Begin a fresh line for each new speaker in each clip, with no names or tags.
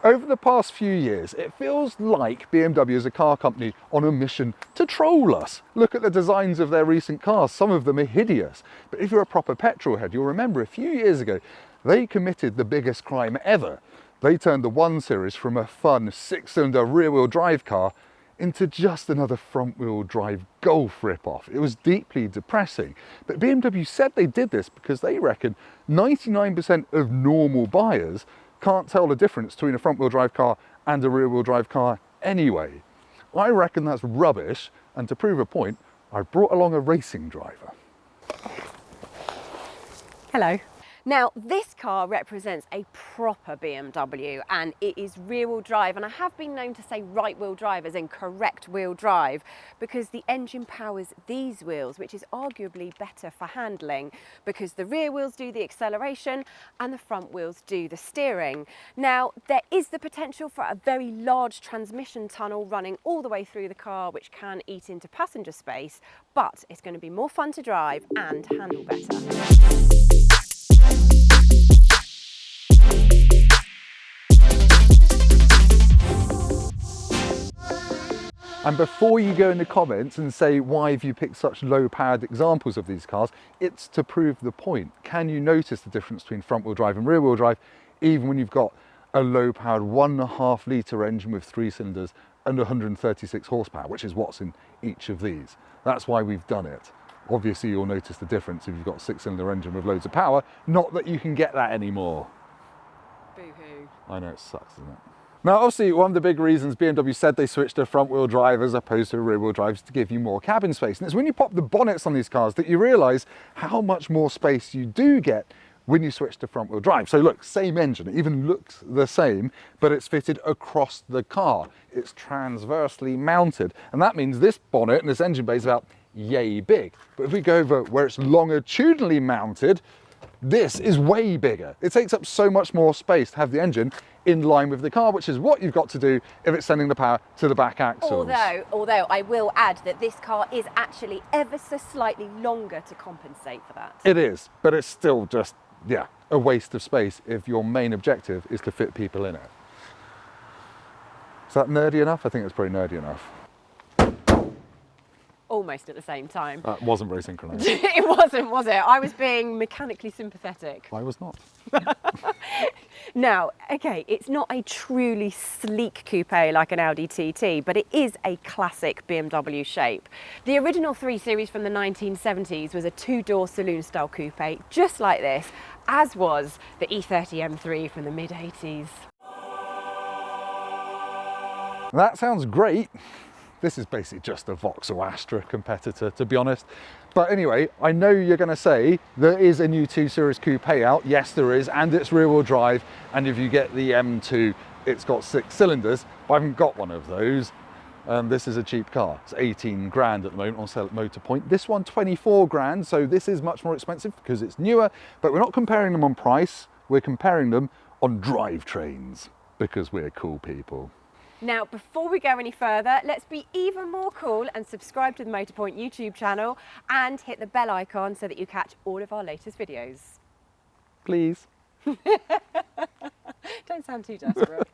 Over the past few years, it feels like BMW is a car company on a mission to troll us. Look at the designs of their recent cars. Some of them are hideous. But if you're a proper petrol head, you'll remember a few years ago, they committed the biggest crime ever. They turned the 1 Series from a fun 6-cylinder rear-wheel drive car into just another front-wheel drive Golf rip-off. It was deeply depressing. But BMW said they did this because they reckon 99% of normal buyers can't tell the difference between a front-wheel drive car and a rear-wheel drive car anyway. I reckon that's rubbish, and to prove a point, I brought along a racing driver.
Hello. Now, this car represents a proper BMW, and it is rear-wheel drive, and I have been known to say right-wheel drive as in correct wheel drive, because the engine powers these wheels, which is arguably better for handling, because the rear wheels do the acceleration and the front wheels do the steering. Now, there is the potential for a very large transmission tunnel running all the way through the car, which can eat into passenger space, but it's going to be more fun to drive and handle better.
And before you go in the comments and say, why have you picked such low-powered examples of these cars, it's to prove the point. Can you notice the difference between front-wheel drive and rear-wheel drive, even when you've got a low-powered 1.5 litre engine with 3 cylinders and 136 horsepower, which is what's in each of these. That's why we've done it. Obviously, you'll notice the difference if you've got a 6-cylinder engine with loads of power, not that you can get that anymore.
Boo-hoo.
I know, it sucks, doesn't it? Now, obviously, one of the big reasons BMW said they switched to front-wheel drive as opposed to rear-wheel drive is to give you more cabin space. And it's when you pop the bonnets on these cars that you realise how much more space you do get when you switch to front-wheel drive. So look, same engine, it even looks the same, but it's fitted across the car. It's transversely mounted. And that means this bonnet and this engine bay is about yay big. But if we go over where it's longitudinally mounted, this is way bigger. It takes up so much more space to have the engine in line with the car, which is what you've got to do if it's sending the power to the back axles.
Although I will add that this car is actually ever so slightly longer to compensate for that.
It is, but it's still just, yeah, a waste of space if your main objective is to fit people in it. Is that nerdy enough? I think it's pretty nerdy enough.
Almost at the same time.
That wasn't very synchronized.
It wasn't, was it? I was being mechanically sympathetic.
I was not.
Now, okay, it's not a truly sleek coupe like an Audi TT, but it is a classic BMW shape. The original 3 Series from the 1970s was a 2-door saloon-style coupe, just like this, as was the E30 M3 from the mid-80s.
That sounds great. This is basically just a Vauxhall Astra competitor, to be honest. But anyway, I know you're going to say there is a new 2 Series coupe out. Yes, there is, and it's rear-wheel drive. And if you get the M2, it's got 6 cylinders. But I haven't got one of those. This is a cheap car. It's 18 grand at the moment on sale at Motorpoint. This one, 24 grand. So this is much more expensive because it's newer. But we're not comparing them on price. We're comparing them on drivetrains because we're cool people.
Now, before we go any further, let's be even more cool and subscribe to the Motorpoint YouTube channel and hit the bell icon so that you catch all of our latest videos.
Please.
Don't sound too desperate.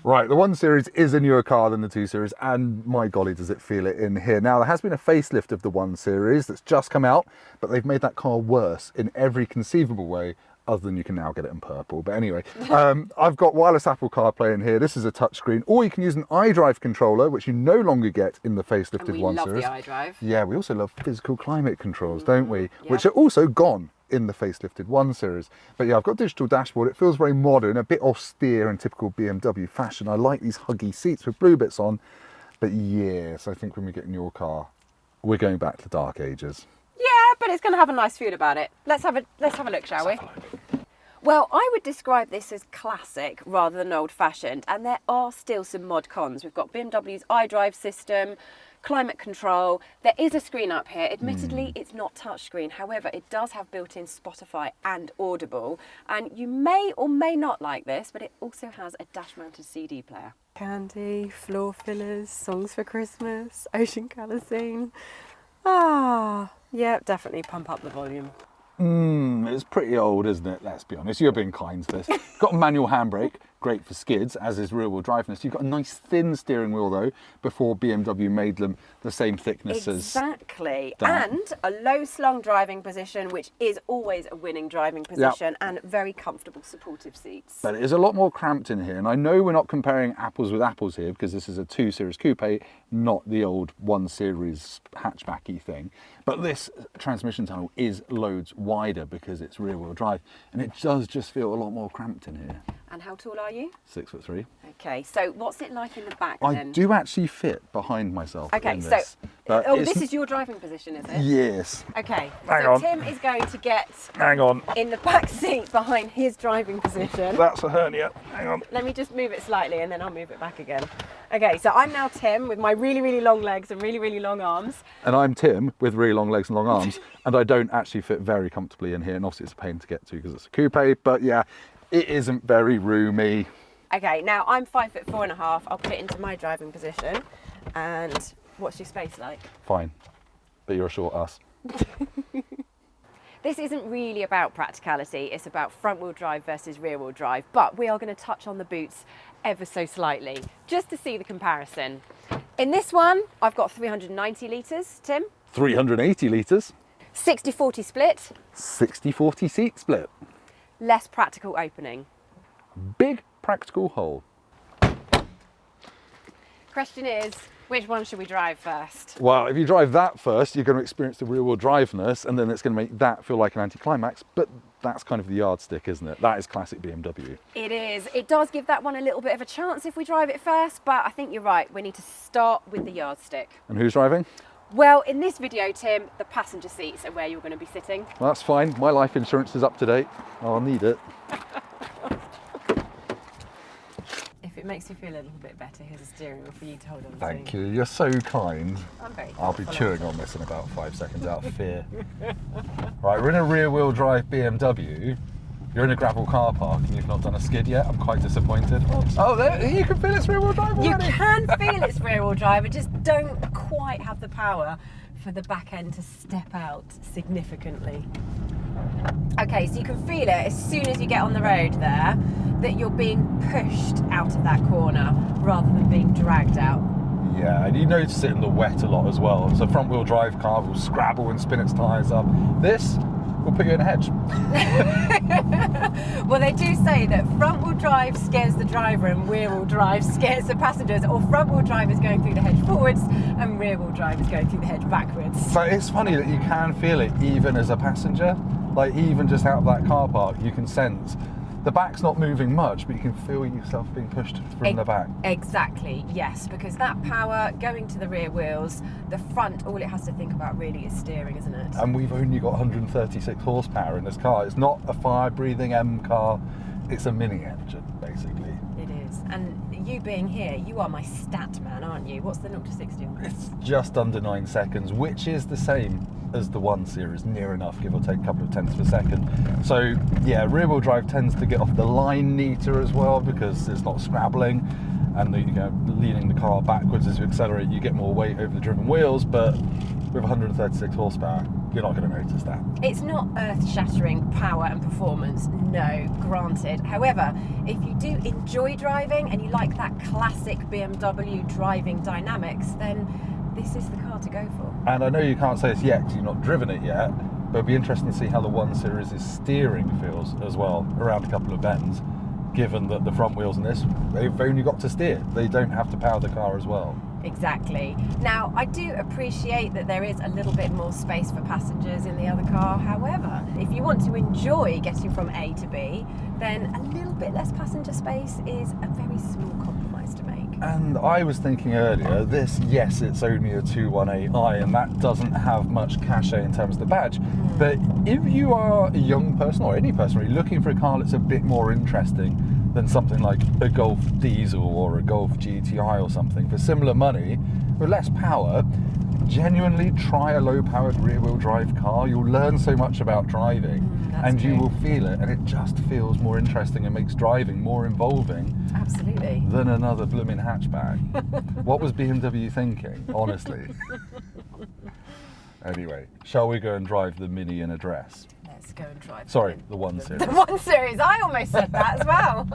Right, the 1 Series is a newer car than the 2 Series, and my golly does it feel it in here. Now, there has been a facelift of the 1 Series that's just come out, but they've made that car worse in every conceivable way, other than you can now get it in purple. But anyway, I've got wireless Apple CarPlay in here. This is a touchscreen, or you can use an iDrive controller, which you no longer get in the facelifted 1 Series.
We love the iDrive.
Yeah, we also love physical climate controls, don't we? Yep. Which are also gone in the facelifted 1 Series. But yeah, I've got a digital dashboard. It feels very modern, a bit austere in typical BMW fashion. I like these huggy seats with blue bits on. But yes, I think when we get in your car, we're going back to the dark ages.
Yeah, but it's going to have a nice feel about it. Let's have a look, shall we? Well, I would describe this as classic rather than old-fashioned, and there are still some mod cons. We've got BMW's iDrive system, climate control. There is a screen up here. Admittedly, it's not touchscreen. However, it does have built-in Spotify and Audible, and you may or may not like this, but it also has a dash-mounted CD player. Candy, floor fillers, songs for Christmas, ocean colour scene. Ah, yeah, definitely pump up the volume.
It's pretty old, isn't it? Let's be honest. You're being kind to this. Got a manual handbrake, great for skids, as is rear-wheel driveness. You've got a nice thin steering wheel though, before BMW made them the same thickness
Exactly.
as that.
And a low slung driving position, which is always a winning driving position, and very comfortable supportive seats.
But it is a lot more cramped in here, and I know we're not comparing apples with apples here because this is a 2 Series coupe, not the old 1 Series hatchbacky thing. But this transmission tunnel is loads wider because it's rear-wheel drive, and it does just feel a lot more cramped in here.
And how tall are you?
6'3".
Okay, so what's it like in the back
I
then?
do actually fit behind myself.
Okay,
in
so
this, but
this is your driving position, is it?
Yes.
Okay,
Hang
so
on.
Tim is going to get
Hang on.
in the back seat behind his driving position.
That's a hernia. Hang on.
Let me just move it slightly and then I'll move it back again. Okay, so I'm now Tim with my really, really long legs and really, really long arms.
And I'm Tim with really long legs and long arms, and I don't actually fit very comfortably in here, and obviously it's a pain to get to because it's a coupe, but yeah, it isn't very roomy.
Okay, now I'm 5'4.5". I'll put it into my driving position. And what's your space like?
Fine, but you're a short ass.
This isn't really about practicality, it's about front wheel drive versus rear wheel drive, but we are going to touch on the boots ever so slightly, just to see the comparison. In this one, I've got 390 litres, Tim.
380 litres.
60-40 split.
60-40 seat split.
Less practical opening.
Big practical hole.
Question is, which one should we drive first?
Well, if you drive that first, you're going to experience the rear-wheel driveness, and then it's going to make that feel like an anticlimax, but that's kind of the yardstick, isn't it? That is classic BMW.
It is. It does give that one a little bit of a chance if we drive it first, but I think you're right. We need to start with the yardstick.
And who's driving?
Well, in this video, Tim, the passenger seats are where you're going to be sitting.
Well, that's fine. My life insurance is up to date. I'll need it.
If it makes you feel a little bit better, here's a steering wheel for you to hold on to.
Thank you. You're so kind.
I'm very
I'll be
thoughtful.
chewing on this in about 5 seconds out of fear. Right, we're in a rear-wheel drive BMW. You're in a gravel car park and you've not done a skid yet. I'm quite disappointed. Oh, there, you can feel it's rear-wheel drive already.
You can feel it's rear-wheel drive, it just don't quite have the power for the back end to step out significantly. Okay, so you can feel it as soon as you get on the road there, that you're being pushed out of that corner rather than being dragged out.
Yeah, and you notice it in the wet a lot as well. So front-wheel drive car will scrabble and spin its tyres up. This will put you in a hedge.
Well, they do say that front-wheel drive scares the driver and rear-wheel drive scares the passengers, or front-wheel drive is going through the hedge forwards and rear-wheel drive is going through the hedge backwards.
But it's funny that you can feel it even as a passenger. Like, even just out of that car park, you can sense the back's not moving much, but you can feel yourself being pushed from the back.
Exactly, yes, because that power going to the rear wheels, the front, all it has to think about really is steering, isn't it?
And we've only got 136 horsepower in this car. It's not a fire-breathing M car, it's a mini engine, basically.
It is. And you being here, you are my stat man, aren't you? What's the 0 to 60 on?
It's just under 9 seconds, which is the same as the 1 Series, near enough, give or take a couple of tenths per second. So yeah, rear-wheel drive tends to get off the line neater as well because it's not scrabbling, and you know, leaning the car backwards as you accelerate, you get more weight over the driven wheels, but with 136 horsepower, you're not going to notice that.
It's not earth-shattering power and performance, no, granted. However, if you do enjoy driving and you like that classic BMW driving dynamics, then this is the car to go for.
And I know you can't say this yet because you've not driven it yet, but it'd be interesting to see how the 1 Series' steering feels as well around a couple of bends, given that the front wheels in this, they've only got to steer. They don't have to power the car as well.
Exactly. Now, I do appreciate that there is a little bit more space for passengers in the other car. However, if you want to enjoy getting from A to B, then a little bit less passenger space is a very small compromise to make.
And I was thinking earlier, this, yes, it's only a 218i, and that doesn't have much cachet in terms of the badge. But if you are a young person, or any person really, looking for a car that's a bit more interesting than something like a Golf diesel or a Golf GTI or something, for similar money, with less power, genuinely try a low-powered rear-wheel drive car. You'll learn so much about driving, and you will feel it, and it just feels more interesting and makes driving more involving.
Absolutely.
Than another blooming hatchback. What was BMW thinking, honestly? Anyway, shall we go and drive the Mini in a dress?
Let's go and try.
Sorry, the 1 Series.
The 1 Series. I almost said that as well.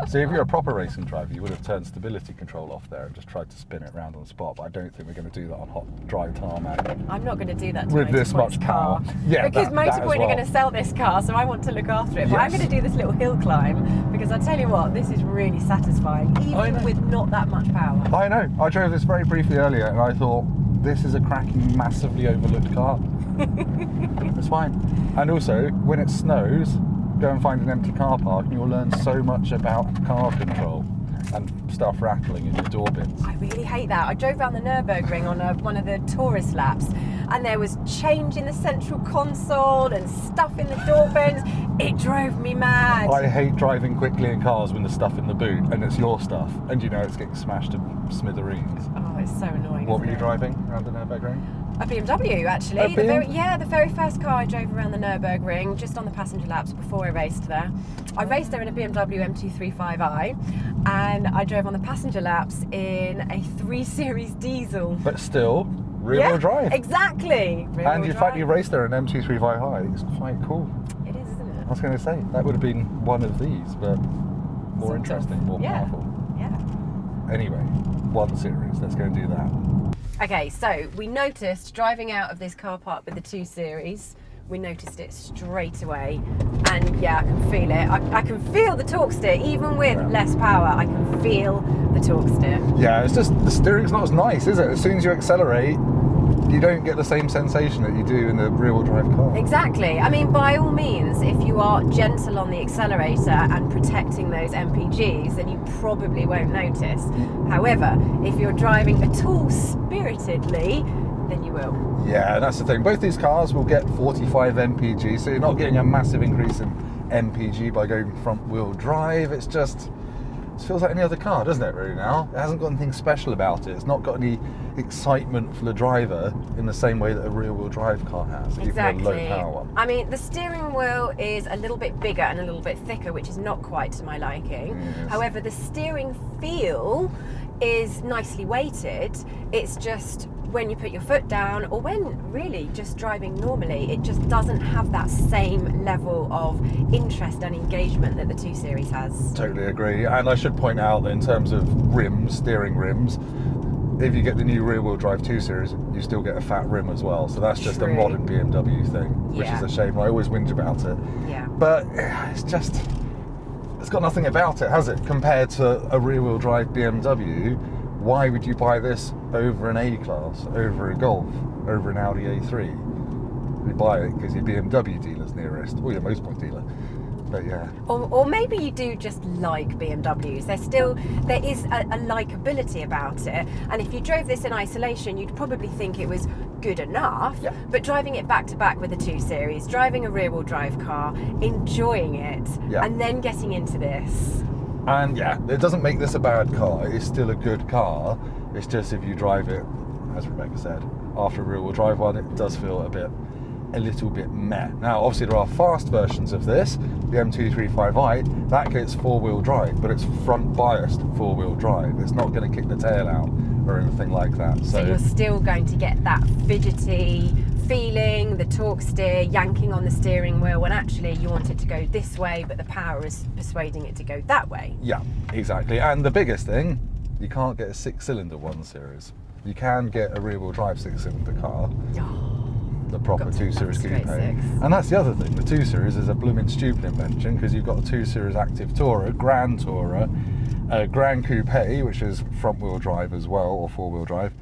See, if you're a proper racing driver, you would have turned stability control off there and just tried to spin it around on the spot. But I don't think we're going to do that on hot, dry tarmac.
I'm not going to do that to
with this much power. Yeah,
because Motorpoint
well.
are going to sell this car, so I want to look after it. But I'm
Yes.
going to do this little hill climb because I tell you what, this is really satisfying, even with not that much power.
I know. I drove this very briefly earlier, and I thought this is a cracking, massively overlooked car. It's fine. And also, when it snows, go and find an empty car park, and you'll learn so much about car control and stuff rattling in your door bins.
I really hate that. I drove around the Nürburgring on one of the tourist laps, and there was change in the central console and stuff in the door bins. It drove me mad.
I hate driving quickly in cars when there's stuff in the boot and it's your stuff, and you know it's getting smashed to smithereens.
Oh, it's so annoying.
What were
isn't
you
it?
driving around the Nürburgring?
A BMW, actually.
A
The very first car I drove around the Nürburgring, just on the passenger laps before I raced there. I raced there in a BMW M235i, and I drove on the passenger laps in a 3 Series diesel.
But still, rear-wheel drive.
Exactly.
And in fact, you raced there in M235i. It's quite cool.
It is, isn't it?
I was going to say, that would have been one of these, but more
Sort of.
interesting, more powerful.
Yeah.
Anyway, 1 Series, let's go and do that.
Okay, so we noticed driving out of this car park with the 2 Series, we noticed it straight away, and yeah, I can feel it. I can feel the torque steer, even with less power. I can feel the torque steer.
Yeah, it's just the steering's not as nice, is it? As soon as you accelerate, you don't get the same sensation that you do in the rear-wheel drive car.
Exactly. I mean, by all means, if you are gentle on the accelerator and protecting those MPGs, then you probably won't notice. However, if you're driving at all spiritedly, then you will.
Yeah, and that's the thing. Both these cars will get 45 mpg, so you're not getting a massive increase in mpg by going front-wheel drive. It feels like any other car, doesn't it, really, now? It hasn't got anything special about it. It's not got any excitement for the driver in the same way that a rear-wheel drive car has,
Exactly.
even a low-power one.
I mean, the steering wheel is a little bit bigger and a little bit thicker, which is not quite to my liking.
Yes.
However, the steering feel is nicely weighted. It's just when you put your foot down, or when really just driving normally, it just doesn't have that same level of interest and engagement that the 2 Series has.
Totally agree. And I should point out that in terms of rims, steering rims, if you get the new rear-wheel drive 2 Series, you still get a fat rim as well. So that's just a
True.
modern BMW thing, which
Yeah.
is a shame. I always whinge about it.
Yeah.
But it's got nothing about it, has it? Compared to a rear-wheel drive BMW, why would you buy this over an A-Class, over a Golf, over an Audi A3? You buy it because your BMW dealer's nearest, or your Motorpoint dealer. But yeah.
Or maybe you do just like BMWs. There is a likability about it. And if you drove this in isolation, you'd probably think it was good enough.
Yeah.
But driving it back to back with the 2 Series, driving a rear-wheel drive car, enjoying it,
Yeah.
and then getting into this.
And yeah, it doesn't make this a bad car. It's still a good car. It's just if you drive it, as Rebecca said, after a rear-wheel drive one, it does feel a little bit meh. Now, obviously there are fast versions of this, the M235i, that gets 4-wheel drive, but it's front biased 4-wheel drive. It's not going to kick the tail out or anything like that.
So you're still going to get that fidgety feeling, the torque steer, yanking on the steering wheel, when actually you want it to go this way, but the power is persuading it to go that way.
Yeah, exactly. And the biggest thing, you can't get a 6-cylinder 1 Series. You can get a rear-wheel drive 6-cylinder car. The proper
Got
2 Series
straight
coupe.
six.
And that's the other thing, the 2 Series is a blooming stupid invention, because you've got a 2 Series Active Tourer, Grand Tourer, a Grand Coupe, which is front wheel drive as well, or 4-wheel drive,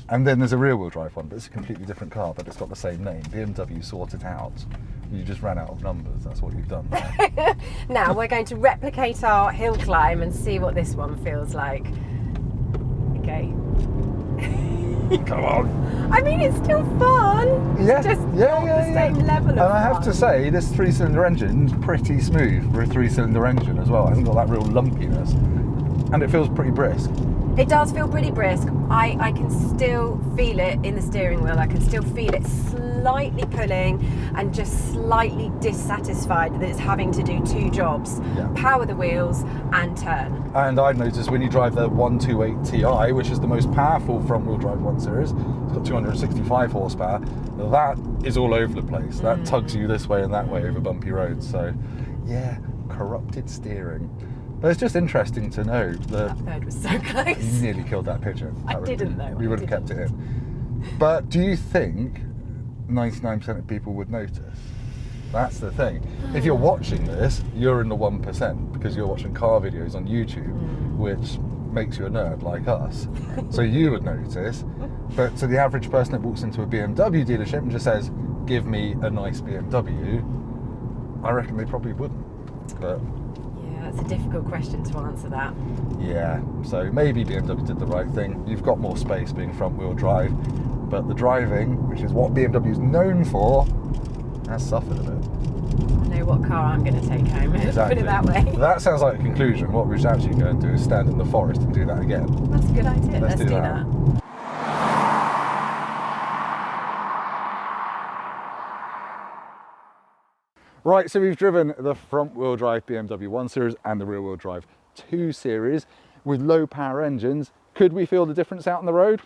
and then there's a rear wheel drive one, but it's a completely different car, but it's got the same name. BMW sorted it out. You just ran out of numbers, that's what you've done there.
Now we're going to replicate our hill climb and see what this one feels like. Okay.
Come on.
I mean, it's still fun.
Yeah,
It's just not the same level of
And I have
fun.
to say, this 3-cylinder engine's pretty smooth for a 3-cylinder engine as well. It hasn't got that real lumpiness. And it feels pretty brisk.
It does feel pretty brisk. I can still feel it in the steering wheel. I can still feel it slightly pulling and just slightly dissatisfied that it's having to do 2 jobs.
Yeah.
Power the wheels and turn.
And I've noticed when you drive the 128 Ti, which is the most powerful front-wheel drive 1 Series, it's it's got 265 horsepower. That is all over the place. That tugs you this way and that way over bumpy roads. So, yeah, corrupted steering. But it's just interesting to know that
That bird was so close.
you nearly killed that pigeon.
I didn't though.
We would have kept it in. But do you think 99% of people would notice? That's the thing. If you're watching this, you're in the 1% because you're watching car videos on YouTube, which makes you a nerd like us. So you would notice. But to the average person that walks into a BMW dealership and just says, give me a nice BMW, I reckon they probably wouldn't. But
Yeah, it's a difficult question to answer that.
yeah, so maybe BMW did the right thing. You've got more space being front wheel drive, but the driving, which is what BMW is known for, has suffered a bit.
I know what car I'm going to take home,
Exactly.
put it that way.
That sounds like a conclusion. What we should actually go and do is stand in the forest and do that again.
That's a good idea. Let's do that.
Right, so we've driven the front wheel drive BMW 1 Series and the rear wheel drive 2 Series with low power engines. Could we feel the difference out on the road?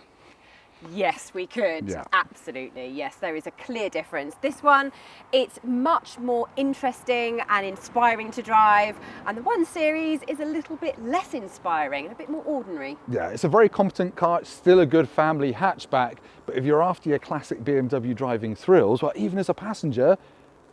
Yes, we could.
Yeah.
Absolutely. Yes, there is a clear difference. This one, it's much more interesting and inspiring to drive, and the 1 Series is a little bit less inspiring and a bit more ordinary.
Yeah, it's a very competent car. It's still a good family hatchback, but if you're after your classic BMW driving thrills, well, even as a passenger,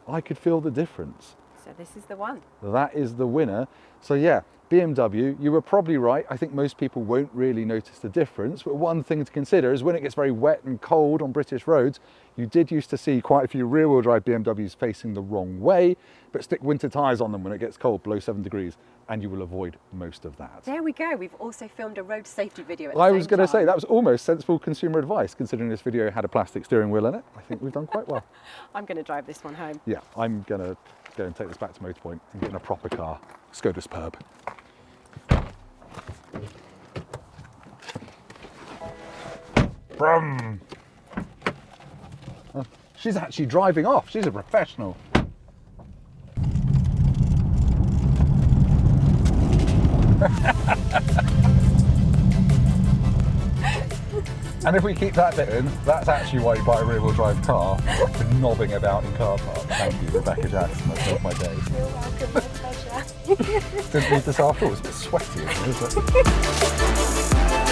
I could feel the difference.
So this is the one.
That is the winner. So yeah, BMW, you were probably right. I think most people won't really notice the difference, but one thing to consider is when it gets very wet and cold on British roads, you did used to see quite a few rear-wheel drive BMWs facing the wrong way, but stick winter tyres on them when it gets cold, below 7 degrees, and you will avoid most of that.
There we go. We've also filmed a road safety video at the
I
same
was going to say,
time.
that was almost sensible consumer advice, considering this video had a plastic steering wheel in it. I think we've done quite well.
I'm going to drive this one home.
Yeah, I'm going to go and take this back to Motorpoint and get in a proper car. Let's go to Superb. Brum. Oh, she's actually driving off. She's a professional. And if we keep that bit in, that's actually why you buy a rear-wheel drive car, for knobbing about in car parks. Thank you, Rebecca Jackson. That's made my day.
You're welcome. My pleasure.
Didn't need this after all. It's a bit sweaty in here, isn't it?